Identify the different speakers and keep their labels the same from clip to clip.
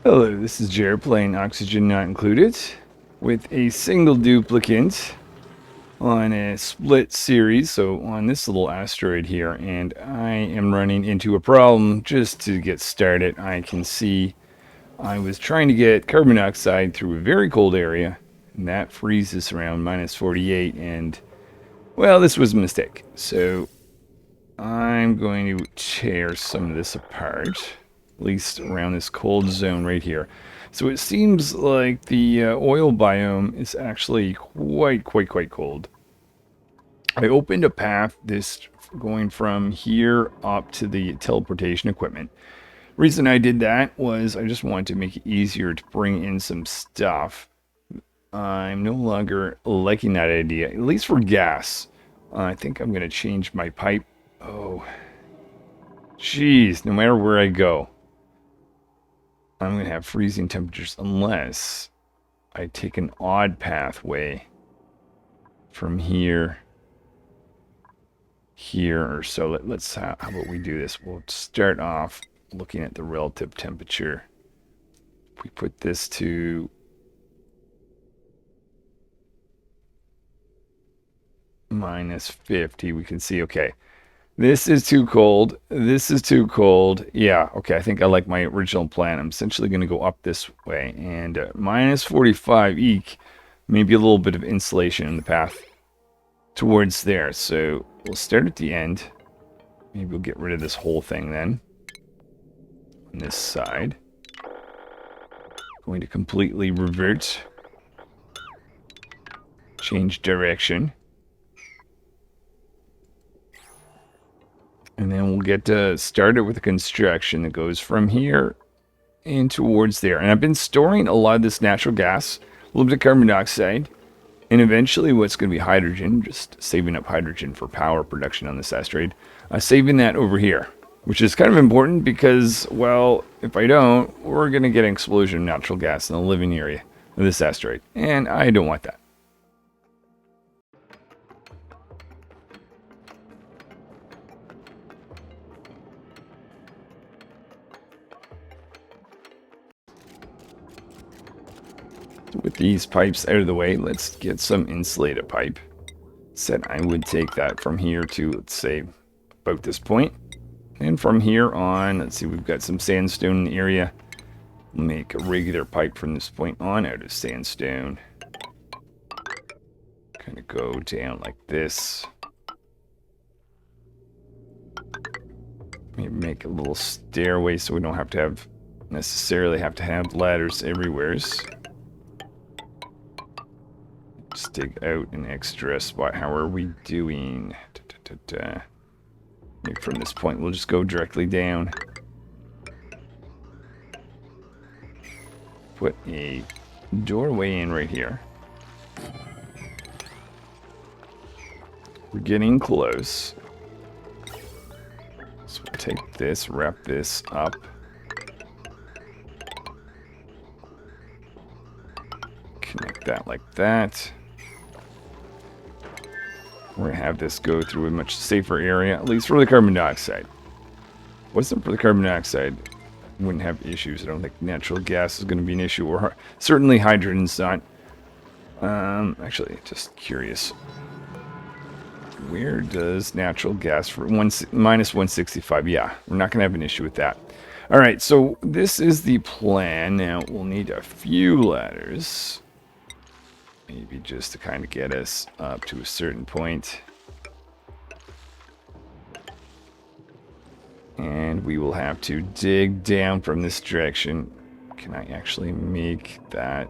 Speaker 1: Hello, this is Jared playing Oxygen Not Included with a single duplicant on a split series, so on this little asteroid here, and I am running into a problem. Just to get started, I can see I was trying to get carbon dioxide through a very cold area, and that freezes around minus 48, and well, this was a mistake. So I'm going to tear some of this apart, at least around this cold zone right here. So it seems like the oil biome is actually quite cold. I opened a path this going from here up to the teleportation equipment. Reason I did that was I just wanted to make it easier to bring in some stuff. I'm no longer liking that idea, at least for gas. I think I'm going to change my pipe. Oh, jeez, no matter where I go, I'm going to have freezing temperatures unless I take an odd pathway from here or so. Let's how about we do this? We'll start off looking at the relative temperature. If we put this to minus 50, we can see, okay, this is too cold. This is too cold. Yeah, okay, I think I like my original plan. I'm essentially going to go up this way. And minus 45 eek, maybe a little bit of insulation in the path towards there. So we'll start at the end. Maybe we'll get rid of this whole thing then. On this side. Going to completely revert. Change direction. And then we'll get started with the construction that goes from here and towards there. And I've been storing a lot of this natural gas, a little bit of carbon dioxide, and eventually what's going to be hydrogen, just saving up hydrogen for power production on this asteroid. Saving that over here, which is kind of important because, well, if I don't, we're going to get an explosion of natural gas in the living area of this asteroid. And I don't want that. With these pipes out of the way, let's get some insulated pipe. Said I would take that from here to, let's say, about this point. And from here on, let's see, we've got some sandstone in the area. Make a regular pipe from this point on out of sandstone. Kind of go down like this. Maybe make a little stairway so we don't have to necessarily have to have ladders everywhere. Just dig out an extra spot. How are we doing? Maybe from this point we'll just go directly down. Put a doorway in right here. We're getting close. So we'll take this, wrap this up. Connect that like that. We're going to have this go through a much safer area, at least for the carbon dioxide. Wasn't for the carbon dioxide, wouldn't have issues. I don't think natural gas is going to be an issue, or certainly hydrogen's not. Actually, just curious. Where does natural gas for minus 165? Yeah, we're not going to have an issue with that. All right, so this is the plan. Now we'll need a few ladders. Maybe just to kind of get us up to a certain point. And we will have to dig down from this direction. Can I actually make that?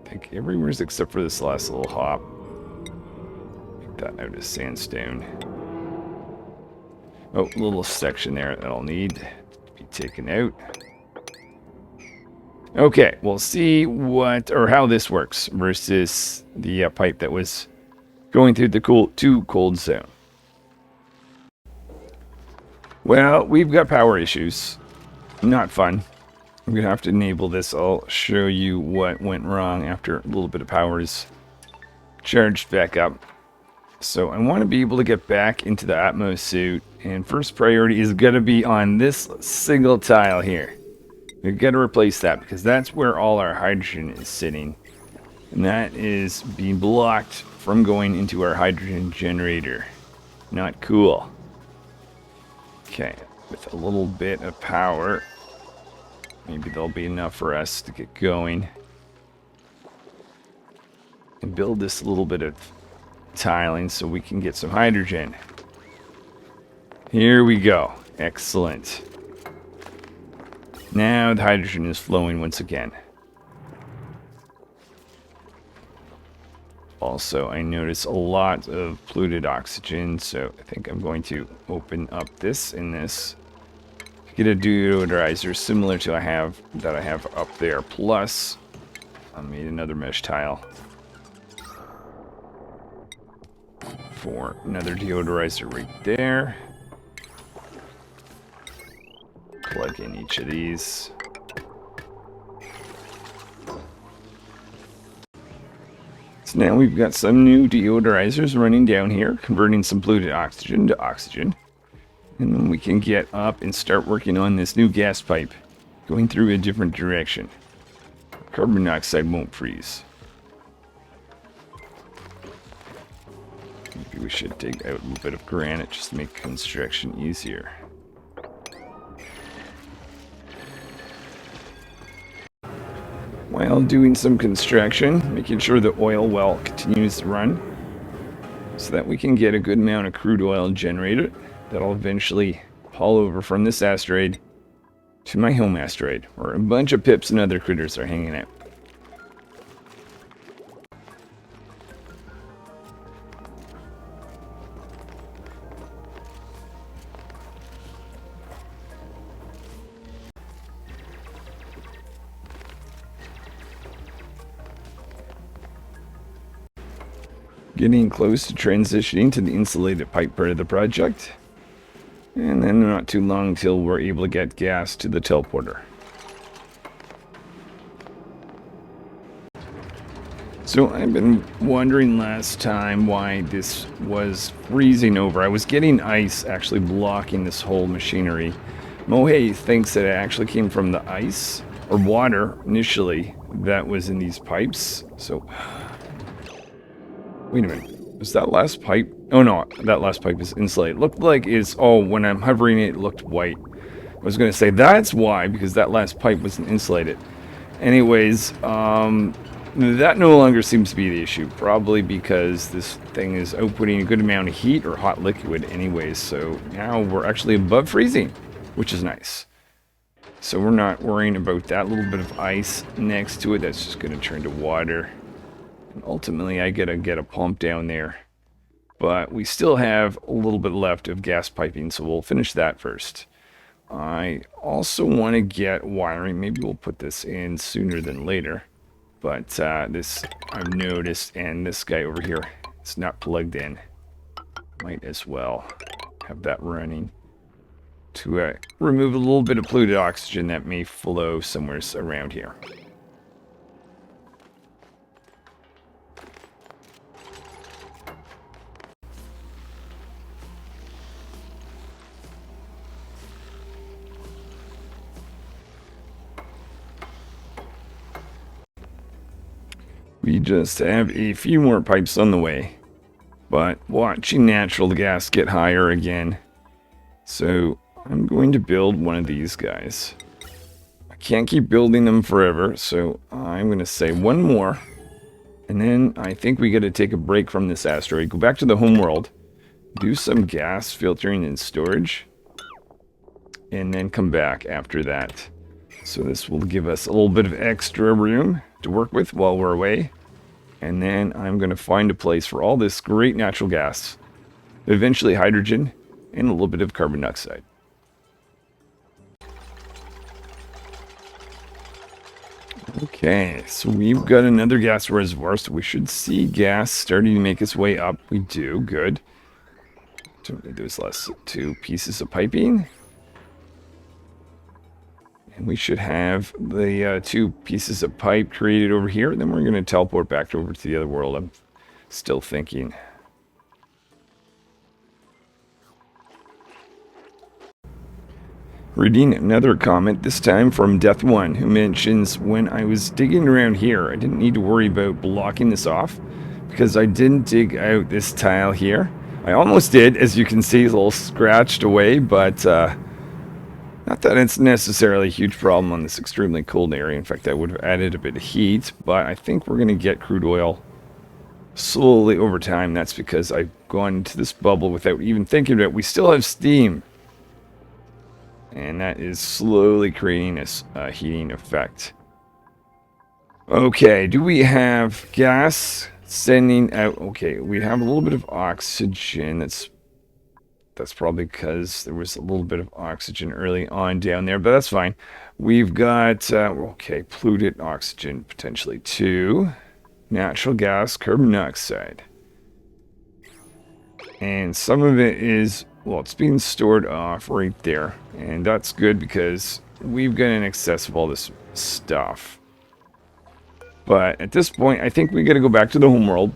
Speaker 1: I think everywhere's except for this last little hop. Make that out of sandstone. Oh, a little section there that I'll need to be taken out. Okay, we'll see how this works versus the pipe that was going through the too cold zone. Well, we've got power issues. Not fun. I'm going to have to enable this. I'll show you what went wrong after a little bit of power is charged back up. So I want to be able to get back into the Atmos suit, and first priority is going to be on this single tile here. We've got to replace that because that's where all our hydrogen is sitting. And that is being blocked from going into our hydrogen generator. Not cool. Okay, with a little bit of power, maybe there'll be enough for us to get going. And build this little bit of tiling so we can get some hydrogen. Here we go. Excellent. Now the hydrogen is flowing once again. Also, I notice a lot of polluted oxygen, so I think I'm going to open up this and this. Get a deodorizer similar to I have up there. Plus, I made another mesh tile for another deodorizer right there. Plug in each of these. So now we've got some new deodorizers running down here, converting some polluted oxygen to oxygen. And then we can get up and start working on this new gas pipe, going through a different direction. Carbon dioxide won't freeze. Maybe we should dig out a little bit of granite just to make construction easier. While doing some construction, making sure the oil well continues to run so that we can get a good amount of crude oil generated that'll eventually haul over from this asteroid to my home asteroid, where a bunch of pips and other critters are hanging out. Getting close to transitioning to the insulated pipe part of the project. And then not too long until we're able to get gas to the teleporter. So I've been wondering last time why this was freezing over. I was getting ice actually blocking this whole machinery. Mohei thinks that it actually came from the ice or water initially that was in these pipes. So wait a minute. Was that last pipe? Oh no, that last pipe is insulated. Looked like it's, oh, when I'm hovering it looked white. I was going to say that's why, because that last pipe wasn't insulated. Anyways, that no longer seems to be the issue. Probably because this thing is outputting a good amount of heat or hot liquid anyways. So now we're actually above freezing, which is nice. So we're not worrying about that little bit of ice next to it. That's just going to turn to water. And ultimately, I gotta get a pump down there. But we still have a little bit left of gas piping, so we'll finish that first. I also want to get wiring. Maybe we'll put this in sooner than later. But this, I've noticed, and this guy over here is not plugged in. Might as well have that running to remove a little bit of polluted oxygen that may flow somewhere around here. We just have a few more pipes on the way, but watching natural gas get higher again. So I'm going to build one of these guys. I can't keep building them forever, so I'm going to say one more. And then I think we got to take a break from this asteroid, go back to the home world, do some gas filtering and storage, and then come back after that. So this will give us a little bit of extra room to work with while we're away. And then I'm going to find a place for all this great natural gas, eventually hydrogen, and a little bit of carbon dioxide. Okay, so we've got another gas reservoir, so we should see gas starting to make its way up. We do, good. Don't need those last two pieces of piping. And we should have the two pieces of pipe created over here. Then we're going to teleport back over to the other world. I'm still thinking. Reading another comment, this time from Death1, who mentions, when I was digging around here, I didn't need to worry about blocking this off, because I didn't dig out this tile here. I almost did, as you can see, it's a little scratched away, but not that it's necessarily a huge problem on this extremely cold area. In fact, that would have added a bit of heat, but I think we're going to get crude oil slowly over time. That's because I've gone into this bubble without even thinking about it. We still have steam, and that is slowly creating a heating effect. Okay, do we have gas sending out? Okay, we have a little bit of oxygen. That's probably because there was a little bit of oxygen early on down there, but that's fine. We've got, okay, polluted oxygen potentially too. Natural gas, carbon dioxide. And some of it is, well, it's being stored off right there. And that's good because we've got an excess of all this stuff. But at this point, I think we got to go back to the homeworld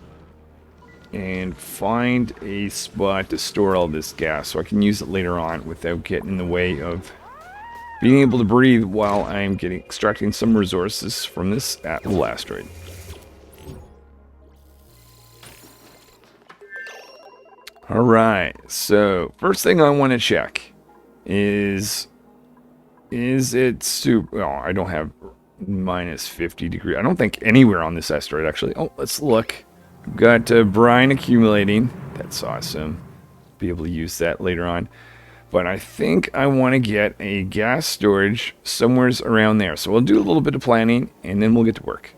Speaker 1: and find a spot to store all this gas so I can use it later on without getting in the way of being able to breathe while I'm extracting some resources from this little asteroid. Alright, so first thing I want to check is it super... Oh, I don't have minus 50 degrees. I don't think anywhere on this asteroid, actually. Oh, let's look. We've got brine accumulating. That's awesome. Be able to use that later on. But I think I want to get a gas storage somewhere around there. So we'll do a little bit of planning, and then we'll get to work.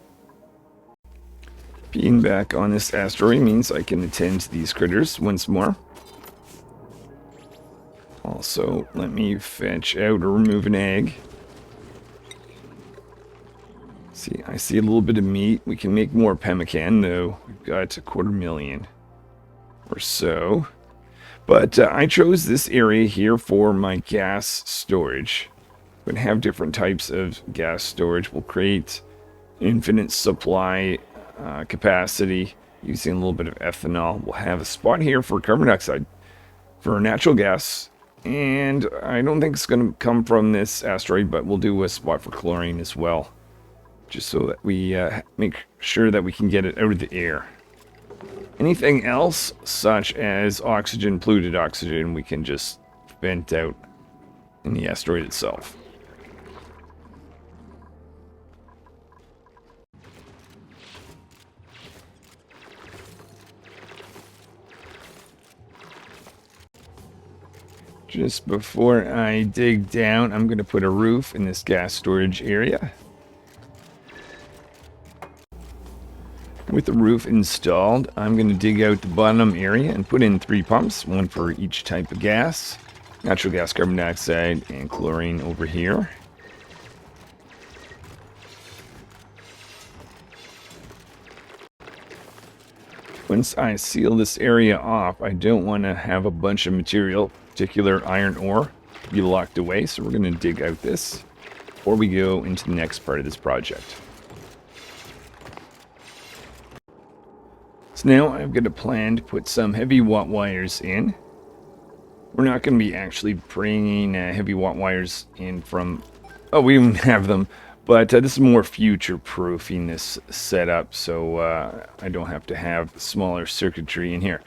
Speaker 1: Being back on this asteroid means I can attend to these critters once more. Also, let me fetch out or remove an egg. See, I see a little bit of meat. We can make more pemmican, though. We've got 250,000 or so. But I chose this area here for my gas storage. We're going to have different types of gas storage. We'll create infinite supply capacity using a little bit of ethanol. We'll have a spot here for carbon dioxide, for natural gas, and I don't think it's going to come from this asteroid, but we'll do a spot for chlorine as well, just so that we make sure that we can get it out of the air. Anything else, such as oxygen, polluted oxygen, we can just vent out in the asteroid itself. Just before I dig down, I'm going to put a roof in this gas storage area. With the roof installed, I'm going to dig out the bottom area and put in 3 pumps, one for each type of gas. Natural gas, carbon dioxide, and chlorine over here. Once I seal this area off, I don't want to have a bunch of material, particular iron ore, to be locked away, so we're going to dig out this before we go into the next part of this project. So now I've got a plan to put some heavy watt wires in. We're not going to be actually bringing heavy watt wires in from... Oh, we even have them. But this is more future-proofing this setup, so I don't have to have smaller circuitry in here.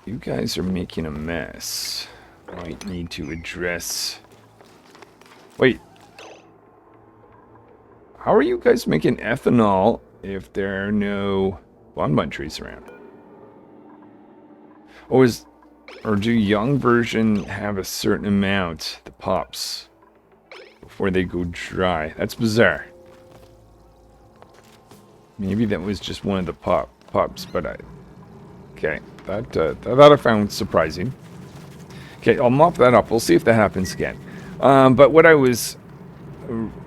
Speaker 1: You guys are making a mess. Might need to address... Wait. How are you guys making ethanol if there are no bonbon trees around? Or do young version have a certain amount that pops before they go dry? That's bizarre. Maybe that was just one of the pops, but okay, that I found surprising. Okay, I'll mop that up. We'll see if that happens again. But what I was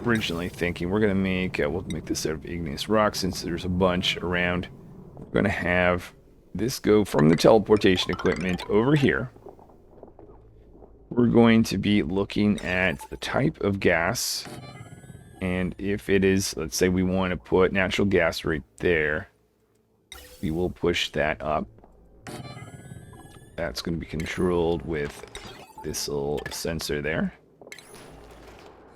Speaker 1: originally thinking, we're gonna make we'll make this out of igneous rock since there's a bunch around. We're gonna have this go from the teleportation equipment over here. We're going to be looking at the type of gas, and if it is, let's say we want to put natural gas right there, we will push that up. That's going to be controlled with this little sensor there.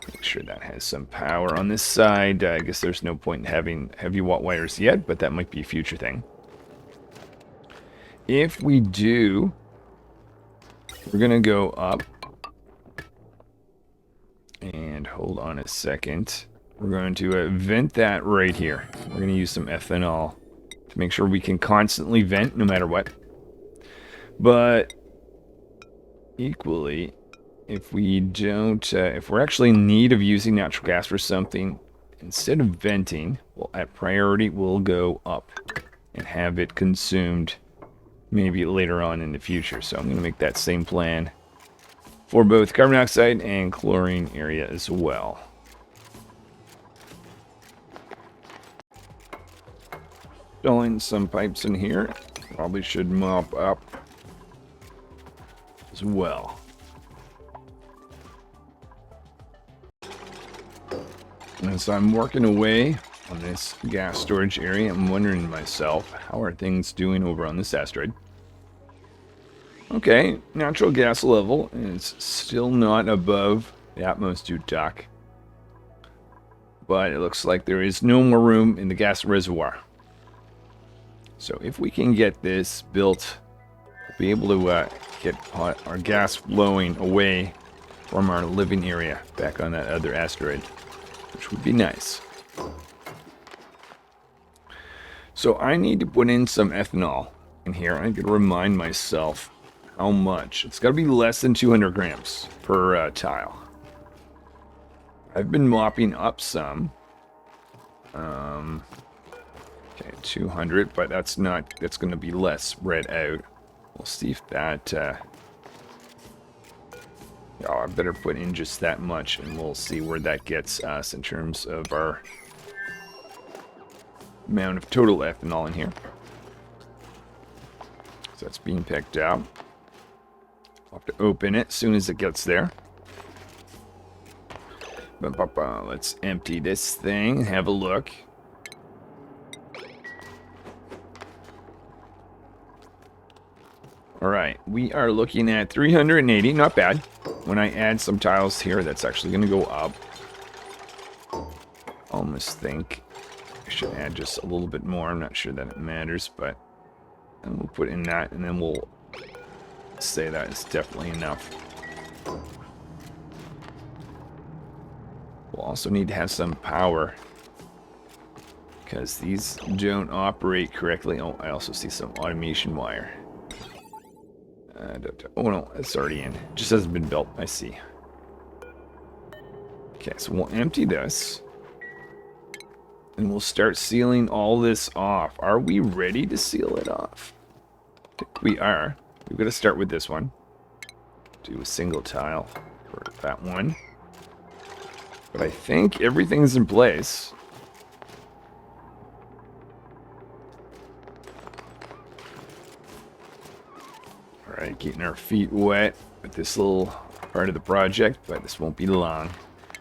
Speaker 1: Make sure that has some power on this side. I guess there's no point in having heavy watt wires yet, but that might be a future thing. If we do, we're going to go up. And hold on a second. We're going to vent that right here. We're going to use some ethanol to make sure we can constantly vent no matter what. But equally, if we don't, if we're actually in need of using natural gas for something, instead of venting, well, at priority, we'll go up and have it consumed maybe later on in the future. So I'm going to make that same plan for both carbon dioxide and chlorine area as well. Installing some pipes in here. Probably should mop up as well. As I'm working away on this gas storage area, I'm wondering to myself, how are things doing over on this asteroid? Okay, natural gas level is still not above the Atmos ductile, but it looks like there is no more room in the gas reservoir. So if we can get this built, we'll be able to get our gas flowing away from our living area back on that other asteroid, which would be nice. So I need to put in some ethanol in here. I can remind myself how much. It's got to be less than 200 grams per tile. I've been mopping up some. Okay, 200, but that's going to be less spread out. We'll see if that... oh, I better put in just that much, and we'll see where that gets us in terms of our amount of total ethanol in here. So that's being picked up. I'll have to open it as soon as it gets there. Let's empty this thing, have a look. Alright, we are looking at 380, not bad. When I add some tiles here, that's actually going to go up. Almost think I should add just a little bit more. I'm not sure that it matters, but we'll put in that, and then we'll say that is definitely enough. We'll also need to have some power, because these don't operate correctly. Oh, I also see some automation wire. Oh no, it's already in. It just hasn't been built. I see. Okay, so we'll empty this. And we'll start sealing all this off. Are we ready to seal it off? I think we are. We've got to start with this one. Do a single tile for that one. But I think everything's in place. Alright, getting our feet wet with this little part of the project, but this won't be long.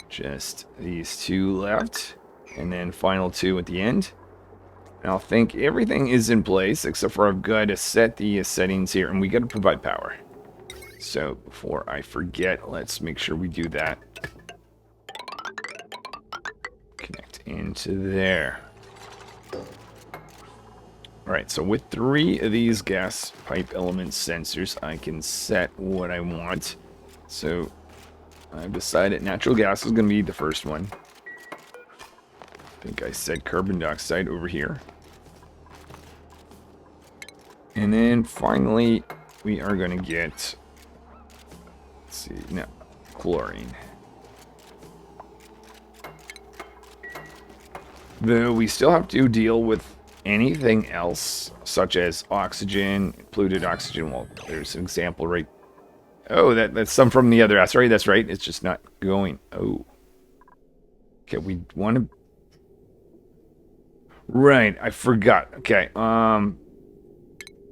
Speaker 1: Just these two left, and then final two at the end. And I'll think everything is in place, except for I've got to set the settings here, and we got to provide power. So before I forget, let's make sure we do that. Connect into there. Alright, so with 3 of these gas pipe element sensors, I can set what I want. So I've decided natural gas is going to be the first one. I think I said carbon dioxide over here. And then finally, we are going to get, let's see, no, chlorine. Though we still have to deal with anything else, such as oxygen, polluted oxygen. Well, there's an example right. Oh, that's some from the other asteroid. That's right. It's just not going. Oh. Okay, we want to. Right, I forgot. Okay,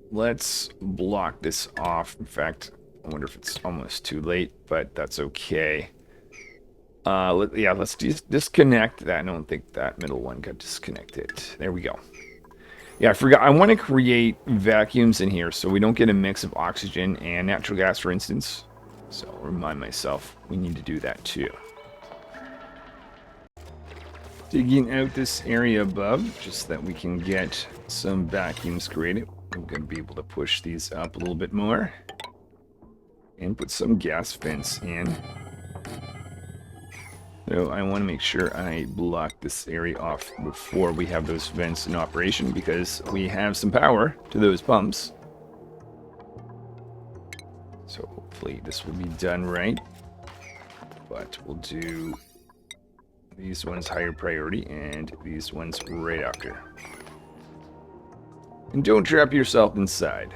Speaker 1: let's block this off. In fact, I wonder if it's almost too late, but that's okay. Yeah, let's disconnect that. I don't think that middle one got disconnected. There we go. Yeah, I forgot. I want to create vacuums in here so we don't get a mix of oxygen and natural gas, for instance. So I'll remind myself we need to do that too. digging out this area above just so that we can get some vacuums created. I'm going to be able to push these up a little bit more and put some gas vents in. So I want to make sure I block this area off before we have those vents in operation, because we have some power to those pumps. So hopefully this will be done right. But we'll do these ones higher priority and these ones right after. And don't trap yourself inside.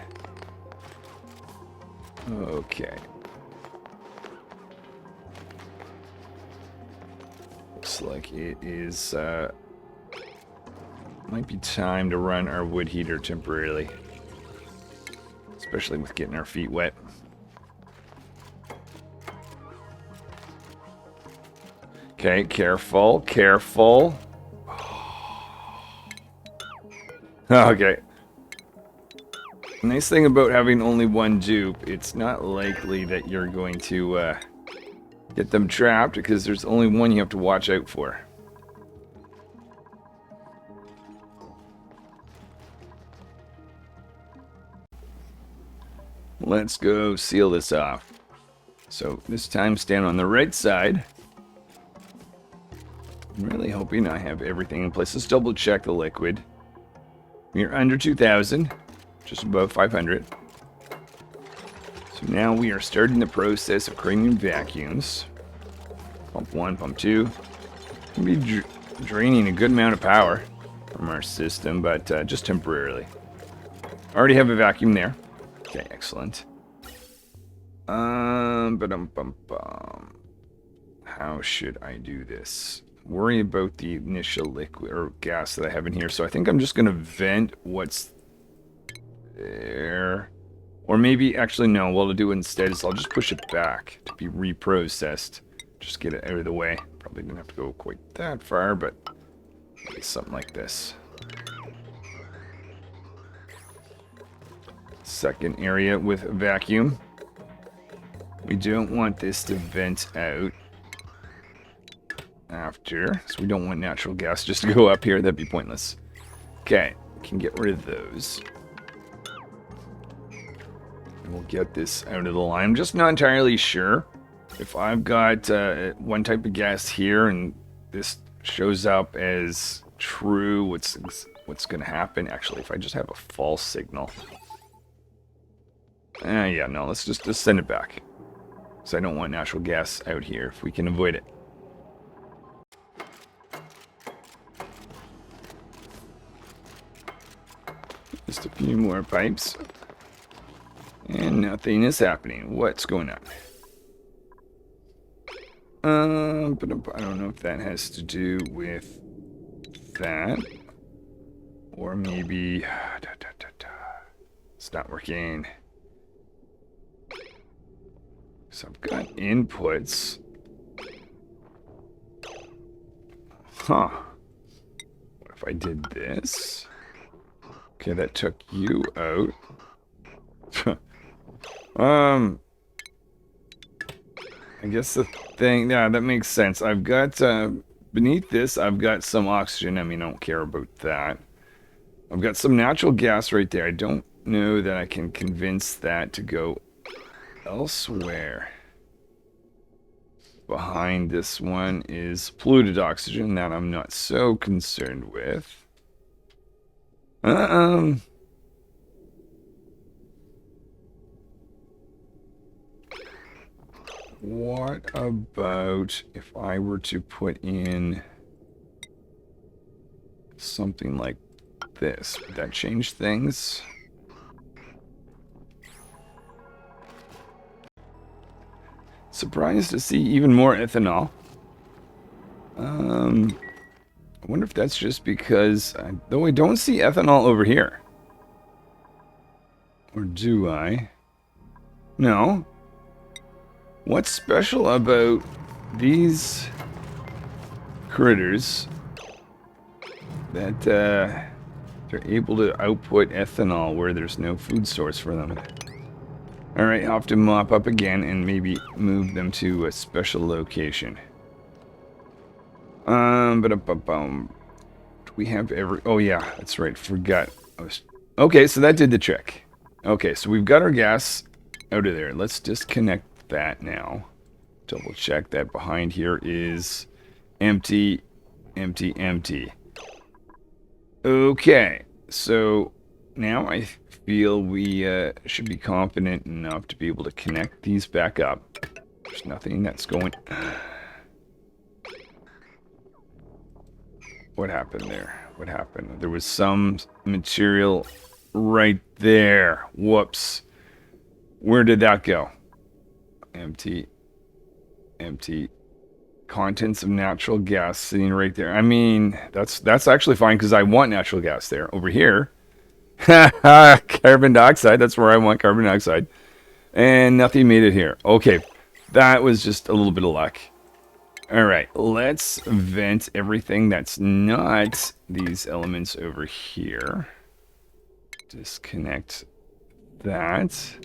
Speaker 1: Okay. Looks like it is, might be time to run our wood heater temporarily. Especially with getting our feet wet. Okay, careful, careful. Okay. Nice thing about having only one dupe, it's not likely that you're going to get them trapped, because there's only one you have to watch out for. Let's go seal this off. So this time stand on the right side. I'm really hoping I have everything in place. Let's double check the liquid. We're under 2,000, just above 500. So now we are starting the process of creating vacuums. Pump 1, pump 2. We'll be draining a good amount of power from our system, but just temporarily. Already have a vacuum there. Okay, excellent. How should I do this? Worry about the initial liquid or gas that I have in here, so I think I'm just going to vent what's there. Or maybe, actually no, what I'll do instead is I'll just push it back to be reprocessed. Just get it out of the way. Probably didn't have to go quite that far, but maybe something like this. Second area with vacuum. We don't want this to vent out after, so we don't want natural gas just to go up here. That'd be pointless. Okay, we can get rid of those. And we'll get this out of the line. I'm just not entirely sure if I've got one type of gas here and this shows up as true, what's going to happen. Actually, if I just have a false signal. Yeah, no, let's just send it back. So I don't want natural gas out here if we can avoid it. Just a few more pipes. And nothing is happening. What's going on? But I don't know if that has to do with that. Or maybe... It's not working. So I've got inputs. Huh. What if I did this? Okay, that took you out. I guess the thing, yeah, that makes sense. I've got, beneath this, I've got some oxygen. I mean, I don't care about that. I've got some natural gas right there. I don't know that I can convince that to go elsewhere. Behind this one is polluted oxygen that I'm not so concerned with. What about if I were to put in something like this? Would that change things? Surprised to see even more ethanol. I wonder if that's just because, though I don't see ethanol over here. Or do I? No. What's special about these critters that they're able to output ethanol where there's no food source for them? Alright, I'll have to mop up again and maybe move them to a special location. Ba-dum-bum. Do we have every... Oh, yeah, that's right. Forgot. Okay, so that did the trick. Okay, so we've got our gas out of there. Let's disconnect that now. Double check that behind here is empty, empty, empty. Okay, so now I feel we should be confident enough to be able to connect these back up. There's nothing that's going... What happened there? What happened? There was some material right there. Whoops. Where did that go? Empty. Empty. Contents of natural gas sitting right there. I mean, that's actually fine because I want natural gas there. Over here. Carbon dioxide. That's where I want carbon dioxide. And nothing made it here. Okay. That was just a little bit of luck. Alright, let's vent everything that's not these elements over here. Disconnect that.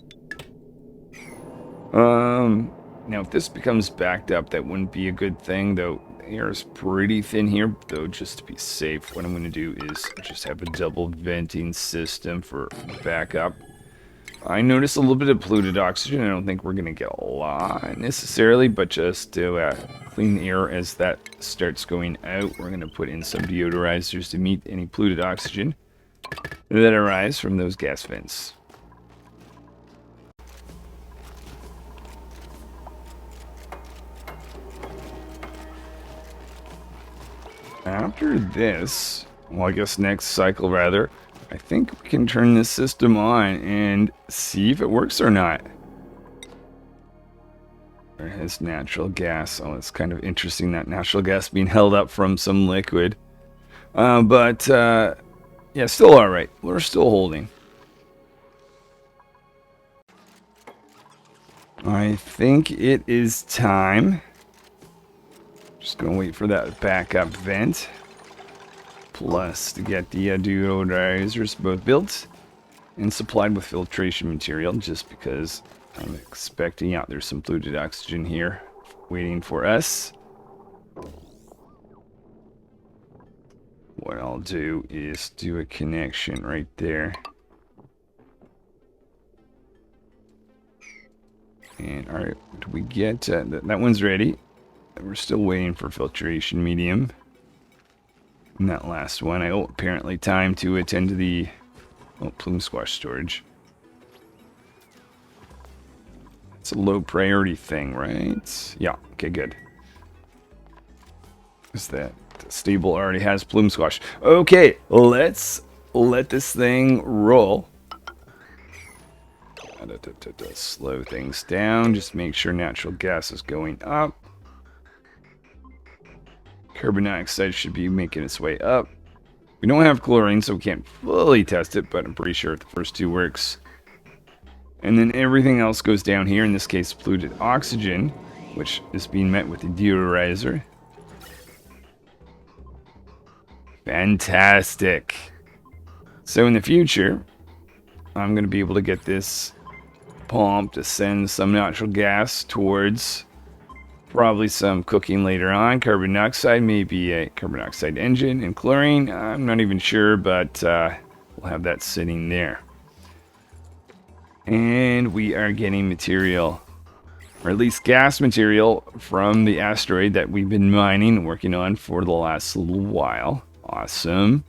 Speaker 1: Now if this becomes backed up, that wouldn't be a good thing, though. Air is pretty thin here, though. Just to be safe, what I'm going to do is just have a double venting system for backup. I noticed a little bit of polluted oxygen. I don't think we're going to get a lot necessarily, but just to clean the air as that starts going out, we're going to put in some deodorizers to meet any polluted oxygen that arise from those gas vents. After this, well, I guess next cycle rather, I think we can turn this system on and see if it works or not. There is natural gas. Oh, it's kind of interesting that natural gas being held up from some liquid. Yeah, still alright. We're still holding. I think it is time. Just gonna wait for that backup vent. Plus to get the deodorizers both built and supplied with filtration material, just because I'm expecting, yeah, there's some polluted oxygen here waiting for us. What I'll do is do a connection right there. And alright, do we get that one's ready? We're still waiting for filtration medium. And that last one, apparently time to attend to the plume squash storage. It's a low priority thing, right? Yeah, okay, good. Is that the stable already has plume squash? Okay, let's let this thing roll. Slow things down, just make sure natural gas is going up. Carbon dioxide should be making its way up. We don't have chlorine, so we can't fully test it, but I'm pretty sure the first two works. And then everything else goes down here, in this case polluted oxygen, which is being met with the deodorizer. Fantastic. So in the future, I'm going to be able to get this pump to send some natural gas towards probably some cooking later on. Carbon dioxide, maybe a carbon dioxide engine, and chlorine. I'm not even sure, but we'll have that sitting there. And we are getting material, or at least gas material, from the asteroid that we've been mining and working on for the last little while. Awesome.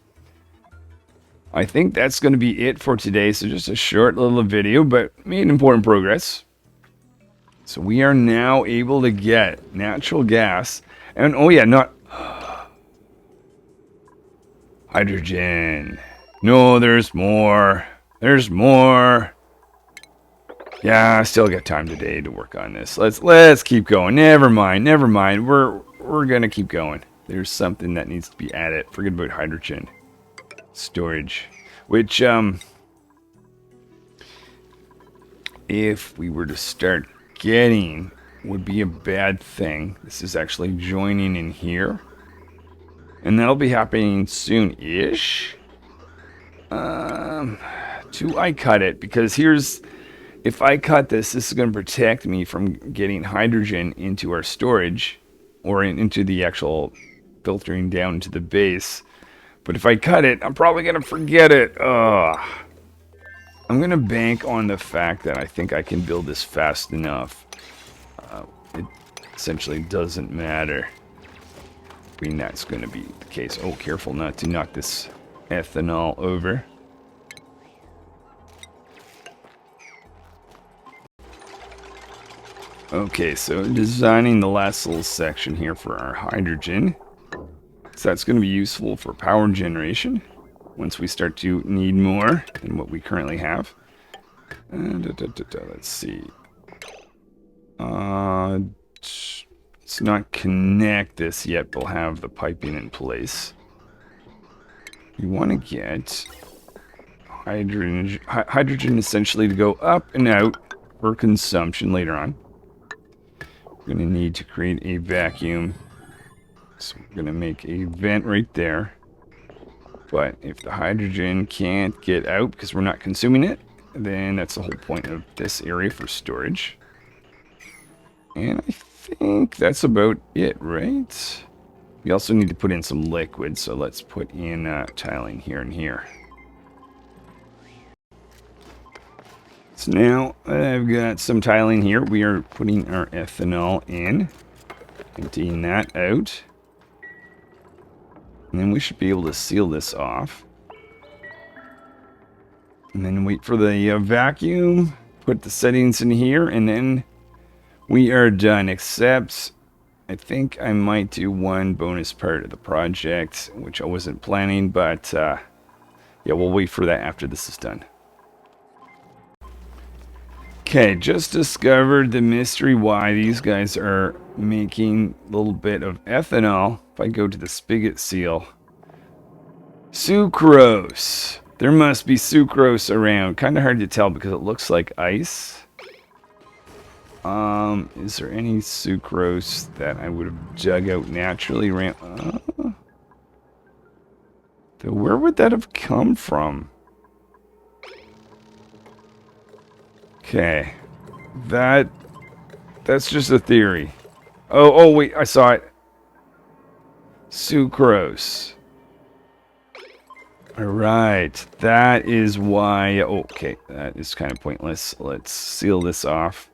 Speaker 1: I think that's going to be it for today. So just a short little video, but made important progress. So we are now able to get natural gas. And oh yeah, not hydrogen. No, there's more. There's more. Yeah, I still got time today to work on this. Let's keep going. Never mind. We're gonna keep going. There's something that needs to be added. Forget about hydrogen storage, which if we were to start getting, would be a bad thing. This is actually joining in here, and that'll be happening soon-ish. I cut it, because if I cut this is going to protect me from getting hydrogen into our storage, or into the actual filtering down to the base. But if I cut it, I'm probably going to forget it. Ugh. I'm going to bank on the fact that I think I can build this fast enough. It essentially doesn't matter. I mean, that's going to be the case. Oh, careful not to knock this ethanol over. Okay, so designing the last little section here for our hydrogen. So that's going to be useful for power generation once we start to need more than what we currently have. Let's see. Let's not connect this yet. We'll have the piping in place. You want to get hydrogen essentially to go up and out for consumption later on. We're going to need to create a vacuum. So we're going to make a vent right there. But if the hydrogen can't get out because we're not consuming it, then that's the whole point of this area for storage. And I think that's about it, right? We also need to put in some liquid, so let's put in tiling here and here. So now I've got some tiling here. We are putting our ethanol in, emptying that out. And then we should be able to seal this off. And then wait for the vacuum, put the settings in here, and then we are done. Except, I think I might do one bonus part of the project, which I wasn't planning, but yeah, we'll wait for that after this is done. Okay, just discovered the mystery why these guys are making a little bit of ethanol. If I go to the spigot seal, sucrose. There must be sucrose around. Kind of hard to tell because it looks like ice. Is there any sucrose that I would have dug out naturally? Where would that have come from? Okay, that's just a theory. Oh wait, I saw it. Sucrose. All right, that is why. Okay, that is kind of pointless. Let's seal this off.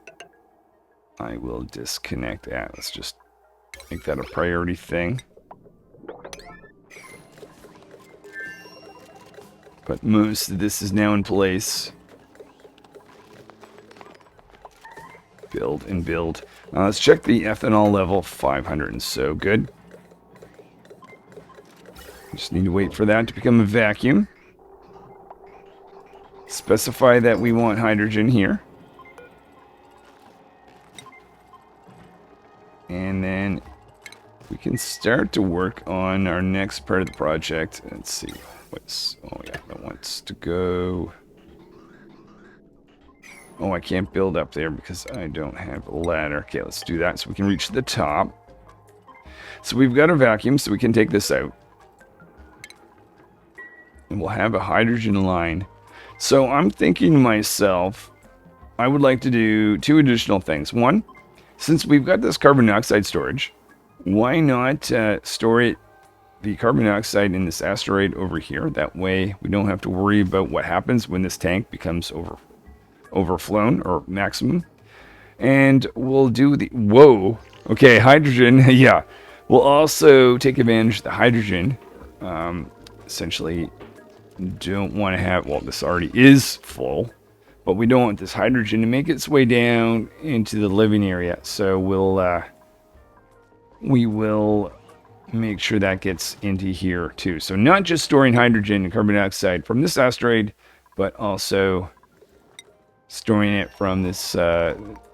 Speaker 1: I will disconnect that. Let's just make that a priority thing. But most of this is now in place. Build and build. Let's check the ethanol level. 500 and so good. Just need to wait for that to become a vacuum. Specify that we want hydrogen here. And then we can start to work on our next part of the project. Let's see. Oh yeah, that wants to go. Oh, I can't build up there because I don't have a ladder. Okay, let's do that so we can reach the top. So we've got a vacuum, so we can take this out. And we'll have a hydrogen line. So I'm thinking to myself, I would like to do two additional things. One, since we've got this carbon dioxide storage, why not store the carbon dioxide in this asteroid over here? That way we don't have to worry about what happens when this tank becomes overflown or maximum. And we'll do the okay, hydrogen. Yeah, we'll also take advantage of the hydrogen. Essentially don't want to have, well, this already is full, but we don't want this hydrogen to make its way down into the living area. So we will make sure that gets into here too. So not just storing hydrogen and carbon dioxide from this asteroid, but also storing it from this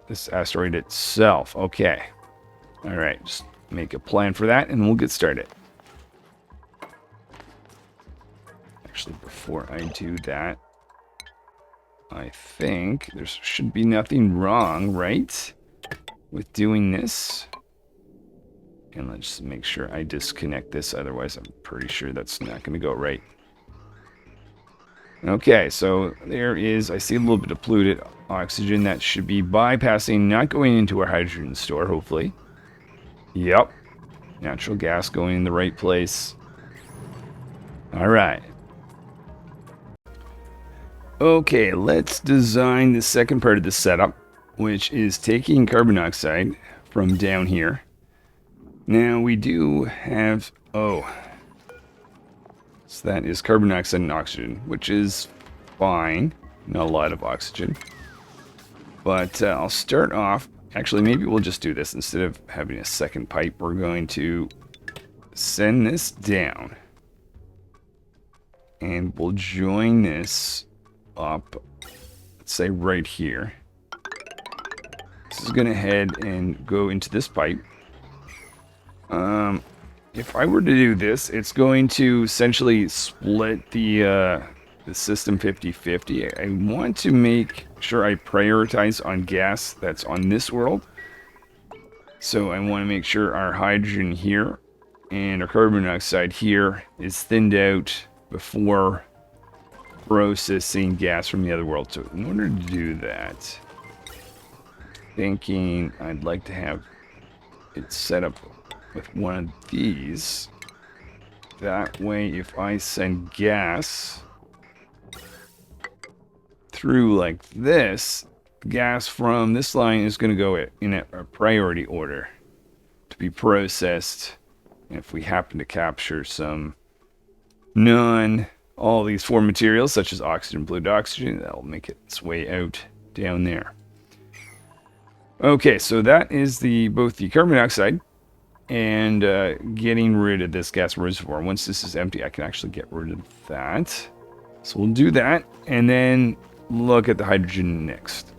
Speaker 1: this asteroid itself. Okay. All right. Just make a plan for that, and we'll get started. Actually, before I do that, I think there should be nothing wrong, right, with doing this. And let's just make sure I disconnect this. Otherwise, I'm pretty sure that's not going to go right. Okay, so there is, I see a little bit of polluted oxygen that should be bypassing, not going into our hydrogen store, hopefully. Yep. Natural gas going in the right place. All right. Okay, let's design the second part of the setup, which is taking carbon dioxide from down here. Now we do have, so that is carbon dioxide and oxygen, which is fine. Not a lot of oxygen. But I'll start off, actually maybe we'll just do this. Instead of having a second pipe, we're going to send this down. And we'll join this up, let's say right here. This is going to head and go into this pipe. If I were to do this, it's going to essentially split the system 50-50. I want to make sure I prioritize on gas that's on this world. So I want to make sure our hydrogen here and our carbon dioxide here is thinned out before processing gas from the other world. So in order to do that, thinking I'd like to have it set up with one of these. That way, if I send gas through like this, gas from this line is going to go in a priority order to be processed. And if we happen to capture some all these four materials, such as oxygen, blue oxygen, that'll make its way out down there. Okay, so that is both the carbon dioxide and getting rid of this gas reservoir. Once this is empty, I can actually get rid of that. So we'll do that, and then look at the hydrogen next.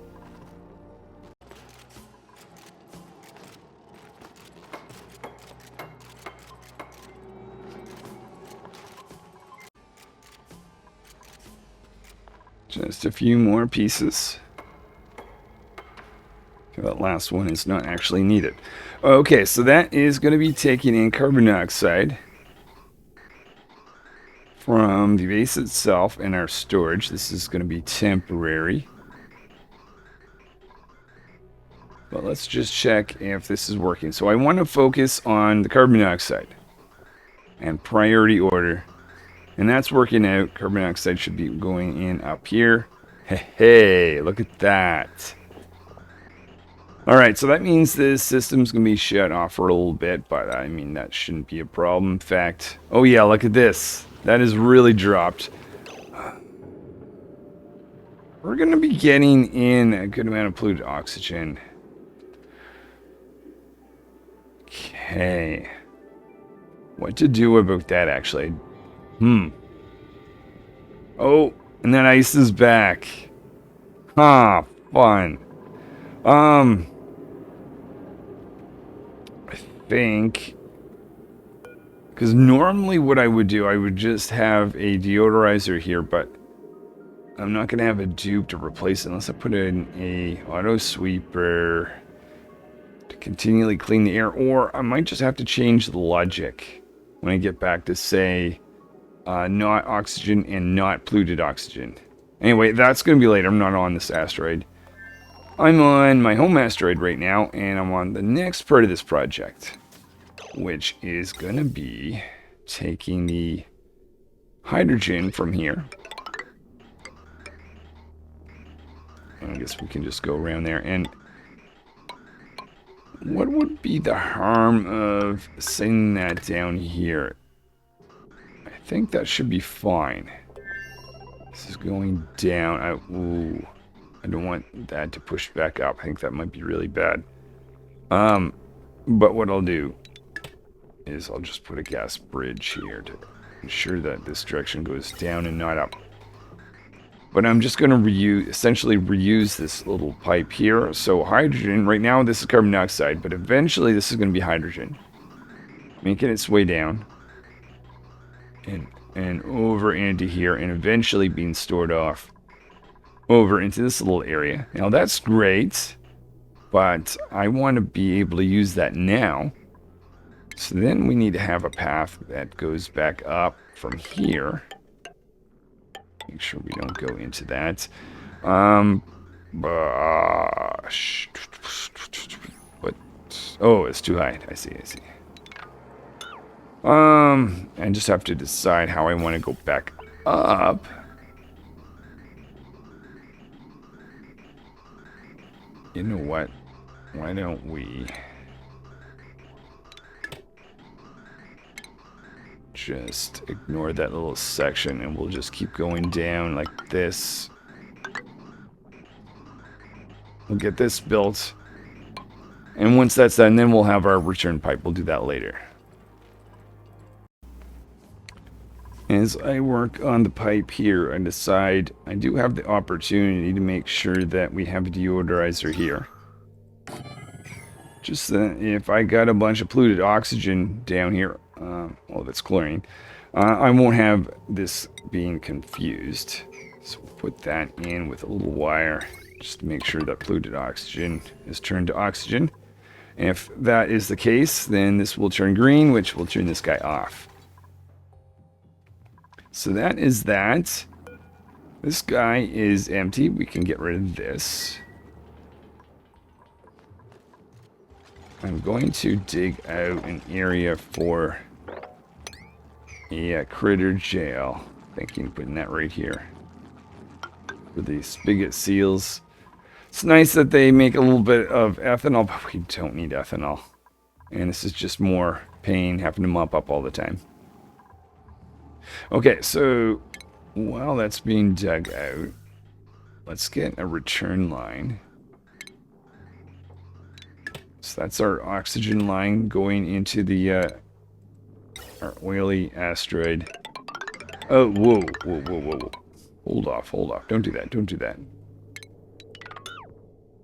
Speaker 1: Just a few more pieces. That last one is not actually needed. Okay, so that is going to be taking in carbon dioxide from the base itself and our storage. This is going to be temporary. But let's just check if this is working. So I want to focus on the carbon dioxide and priority order. And that's working out. Carbon dioxide should be going in up here. Hey, look at that. Alright, so that means this system's going to be shut off for a little bit, but I mean, that shouldn't be a problem. In fact, oh yeah, look at this. That has really dropped. We're going to be getting in a good amount of polluted oxygen. Okay. What to do about that, actually? Oh, and that ice is back. Huh, fun. I think, because normally what I would do, I would just have a deodorizer here, but I'm not going to have a dupe to replace it unless I put in a auto sweeper to continually clean the air, or I might just have to change the logic when I get back to, say, not oxygen and not polluted oxygen. Anyway, that's going to be later. I'm not on this asteroid. I'm on my home asteroid right now, and I'm on the next part of this project, which is going to be taking the hydrogen from here. I guess we can just go around there. And what would be the harm of sending that down here? I think that should be fine. This is going down. I don't want that to push back up. I think that might be really bad. But what I'll do is I'll just put a gas bridge here to ensure that this direction goes down and not up. But I'm just going to essentially reuse this little pipe here. So hydrogen, right now this is carbon dioxide, but eventually this is going to be hydrogen. Making its way down. And over into here, and eventually being stored off over into this little area. Now that's great, but I want to be able to use that now. So then we need to have a path that goes back up from here. Make sure we don't go into that. But, oh, it's too high. I see. I just have to decide how I want to go back up. You know what? Why don't we just ignore that little section and we'll just keep going down like this. We'll get this built. And once that's done, then we'll have our return pipe. We'll do that later. As I work on the pipe here, I decide I do have the opportunity to make sure that we have a deodorizer here. Just that if I got a bunch of polluted oxygen down here, well, that's chlorine, I won't have this being confused. So we'll put that in with a little wire, just to make sure that polluted oxygen is turned to oxygen. And if that is the case, then this will turn green, which will turn this guy off. So that is that. This guy is empty. We can get rid of this. I'm going to dig out an area for a critter jail. Thinking of putting that right here. For the spigot seals. It's nice that they make a little bit of ethanol, but we don't need ethanol. And this is just more pain having to mop up all the time. Okay, so while that's being dug out, let's get a return line. So that's our oxygen line going into the our oily asteroid. Oh, whoa, whoa, whoa, whoa, whoa. Hold off, hold off. Don't do that, don't do that.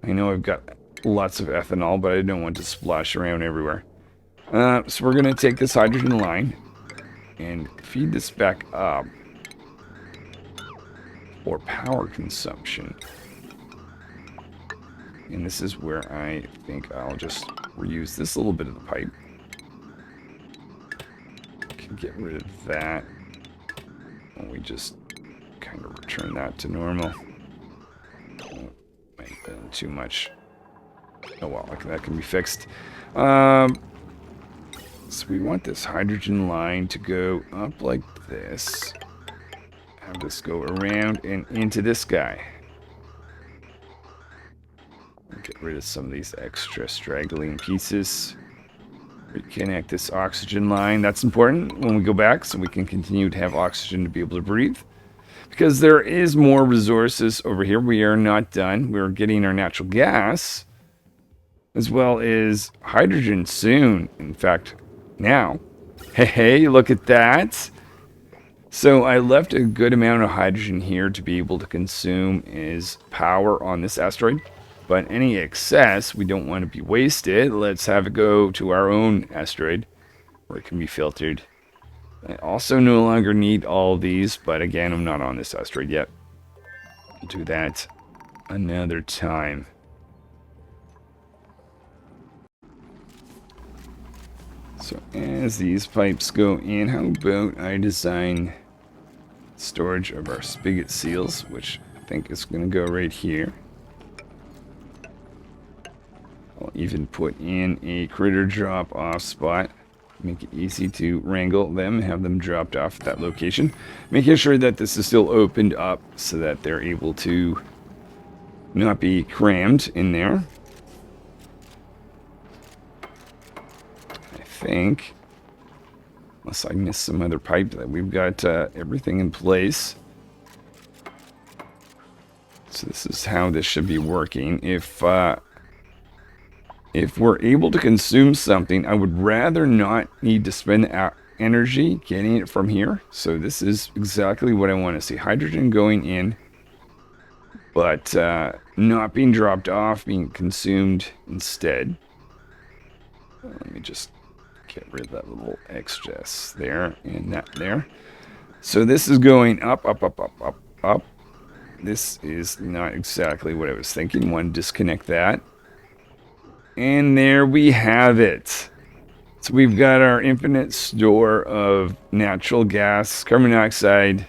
Speaker 1: I know I've got lots of ethanol, but I don't want to splash around everywhere. So we're going to take this hydrogen line and feed this back up for power consumption. And this is where I think I'll just reuse this little bit of the pipe. Can get rid of that. And we just kind of return that to normal. Oh, might have been too much. Oh well, that can be fixed. So we want this hydrogen line to go up like this. Have this go around and into this guy. Get rid of some of these extra straggling pieces. Reconnect this oxygen line. That's important when we go back so we can continue to have oxygen to be able to breathe. Because there is more resources over here. We are not done. We're getting our natural gas as well as hydrogen soon. In fact, now. Hey, look at that. So I left a good amount of hydrogen here to be able to consume as power on this asteroid. But any excess, we don't want to be wasted. Let's have it go to our own asteroid where it can be filtered. I also no longer need all these, but again, I'm not on this asteroid yet. I'll do that another time. So as these pipes go in, how about I design storage of our spigot seals, which I think is going to go right here. I'll even put in a critter drop off spot. Make it easy to wrangle them and have them dropped off at that location. Making sure that this is still opened up so that they're able to not be crammed in there. I think, unless I missed some other pipe, that we've got everything in place. So this is how this should be working. If we're able to consume something, I would rather not need to spend energy getting it from here. So this is exactly what I want to see. Hydrogen going in, but not being dropped off, being consumed instead. Let me just get rid of that little excess there and that there. So this is going up, up, up, up, up, up. This is not exactly what I was thinking. One, disconnect that. And there we have it. So we've got our infinite store of natural gas, carbon dioxide.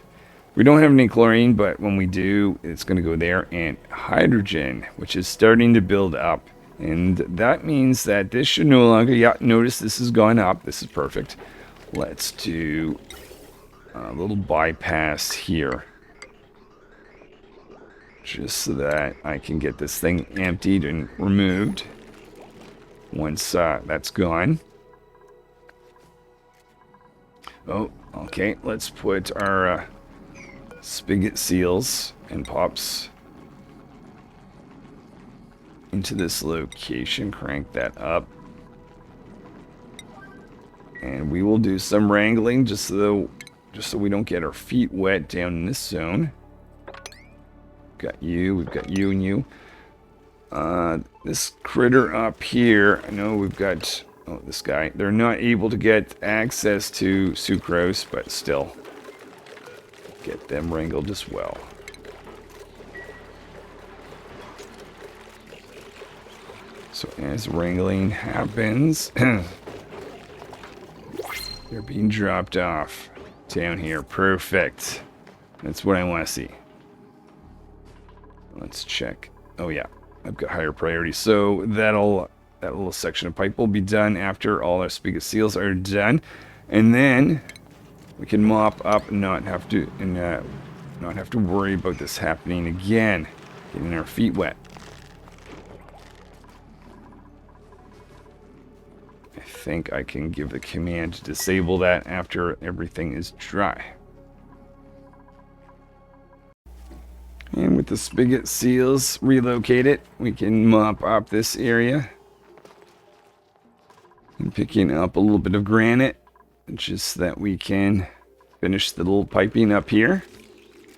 Speaker 1: We don't have any chlorine, but when we do, it's going to go there. And hydrogen, which is starting to build up. And that means that this should no longer, yeah, notice this has gone up. This is perfect. let's do a little bypass here. Just so that I can get this thing emptied and removed once that's gone. Oh, okay. Let's put our spigot seals and pops into this location. Crank that up. And we will do some wrangling just so we don't get our feet wet down in this zone. Got you, we've got you and you. This critter up here, I know we've got, oh, this guy. They're not able to get access to sucrose, but still, get them wrangled as well. So as wrangling happens, they're being dropped off down here. Perfect. That's what I want to see. Let's check. Oh yeah, I've got higher priority. So that little section of pipe will be done after all our spigot seals are done, and then we can mop up and not have to worry about this happening again, getting our feet wet. I think I can give the command to disable that after everything is dry. And with the spigot seals relocated, we can mop up this area. And picking up a little bit of granite, just so that we can finish the little piping up here.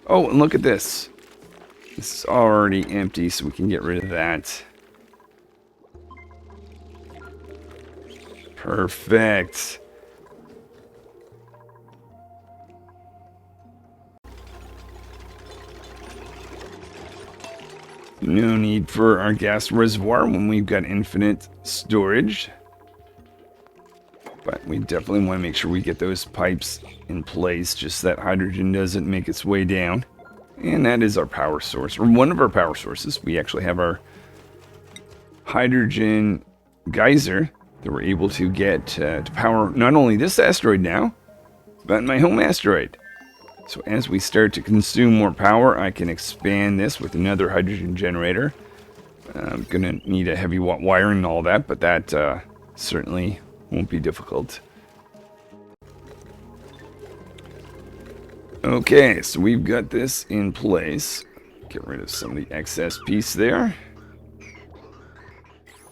Speaker 1: Oh, and look at this. This is already empty, so we can get rid of that. Perfect. No need for our gas reservoir when we've got infinite storage. But we definitely want to make sure we get those pipes in place, just so that hydrogen doesn't make its way down. And that is our power source, or one of our power sources. We actually have our hydrogen geyser that we're able to get to power not only this asteroid now, but my home asteroid. So as we start to consume more power, I can expand this with another hydrogen generator. I'm going to need a heavy wiring and all that, but that certainly won't be difficult. Okay, so we've got this in place. Get rid of some of the excess piece there.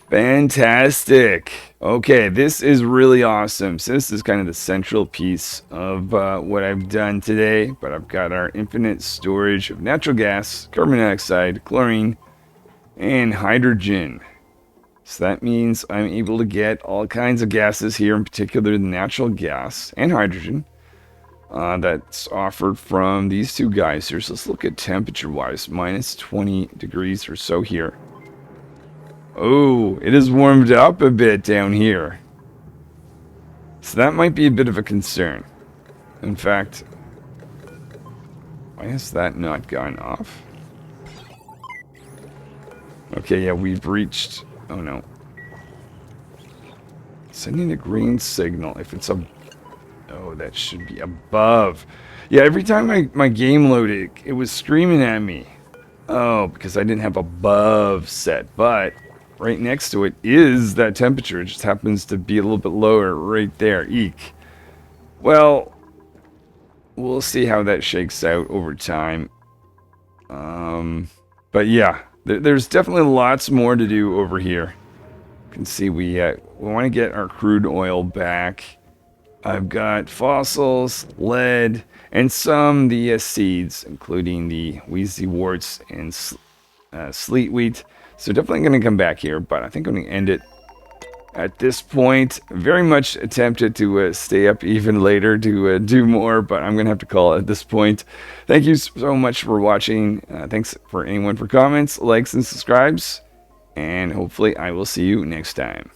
Speaker 1: Fantastic. Okay, this is really awesome. So this is kind of the central piece of what I've done today, but I've got our infinite storage of natural gas, carbon dioxide, chlorine, and hydrogen. So that means I'm able to get all kinds of gases here, in particular the natural gas and hydrogen that's offered from these two geysers. Let's look at temperature-wise, minus 20 degrees or so here. Oh, it has warmed up a bit down here. So that might be a bit of a concern. In fact, why has that not gone off? Okay, yeah, we've reached... Oh, no. Sending a green signal. If it's a... Oh, that should be above. Yeah, every time my game loaded, it was screaming at me. Oh, because I didn't have above set, but... right next to it is that temperature. It just happens to be a little bit lower right there. Eek. Well, we'll see how that shakes out over time. But yeah, there's definitely lots more to do over here. You can see we want to get our crude oil back. I've got fossils, lead, and some the seeds, including the wheezy warts and sleet wheat. So definitely going to come back here, but I think I'm going to end it at this point. Very much attempted to stay up even later to do more, but I'm going to have to call it at this point. Thank you so much for watching. Thanks for anyone for comments, likes, and subscribes. And hopefully I will see you next time.